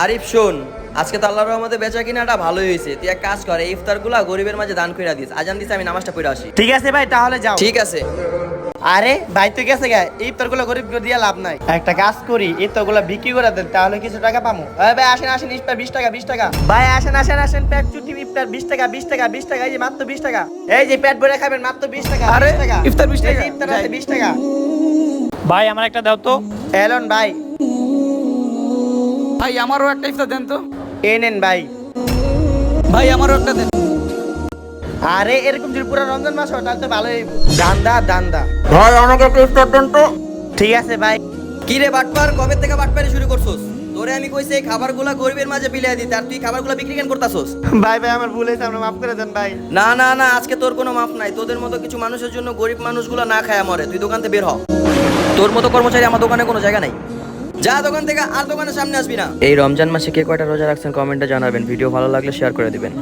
আরিফ শোন, আজকে তো আল্লাহর রহমতে বেচা কিনাটা ভালোই হয়েছে। তুই এক কাজ কর, এই ইফতারগুলা গরিবের মাঝে দান কইরা দিস। আজান দিস, আমি নামাজটা পড়ে আসি। ঠিক আছে ভাই, তাহলে যাও। ঠিক আছে। আরে ভাই তো গেছে গে, ইফতারগুলো গরিবকে দিয়ে লাভ নাই। একটা কাজ করি, ইফতারগুলো বিক্রি করে দেন, তাহলে কিছু টাকা পাবো। ভাই আসেন আসেন, ইফতার 20 টাকা 20 টাকা। ভাই আসেন আসেন আসেন, পেট চুটি ইফতার 20 টাকা 20 টাকা 20 টাকা, এই যে মাত্র 20 টাকা। এই যে পেট ভরে খাবেন মাত্র 20 টাকা। আরে, 20 টাকা ইফতার 20 এই যে টাকা? ইফতার আছে 20 টাকা। ভাই আমার একটা দাও তো। এলন ভাই, ভাই আমারও একটা ইফতার দেন তো। এই নেন ভাই। ভাই আমারও একটা দেন। আরে এরকম যদি পুরো রমজান মাস হয় তাহলে তো ভালোই। দান্দা দান্দা। ভাই আমাকে একটা ইফতার দেন তো। ঠিক আছে ভাই। কি রে বাটপার, কবে থেকে বাটপারি শুরু করছস? তোরে আমি কইছি এই খাবারগুলা গরিবের মাঝে বিলিয়ে দিতে, আর তুই খাবারগুলা বিক্রি কেন করতাছস? ভাই ভাই আমার ভুল হয়েছে, আপনি মাফ করে দেন ভাই। না না না, আজকে তোর কোনো মাফ নাই। তোদের মতো কিছু মানুষের জন্য গরিব মানুষগুলো না খায় মরে। তুই দোকান থেকে বের হ। তোর মতো কর্মচারী আমার দোকানে কোনো জায়গা নাই। যা দোকান থেকে, আর দোকানের সামনে আসবি না। এই রমজান মাসে কে কয়টা রোজা রাখছেন কমেন্টে জানাবেন। ভিডিও ভালো লাগলে শেয়ার করে দিবেন।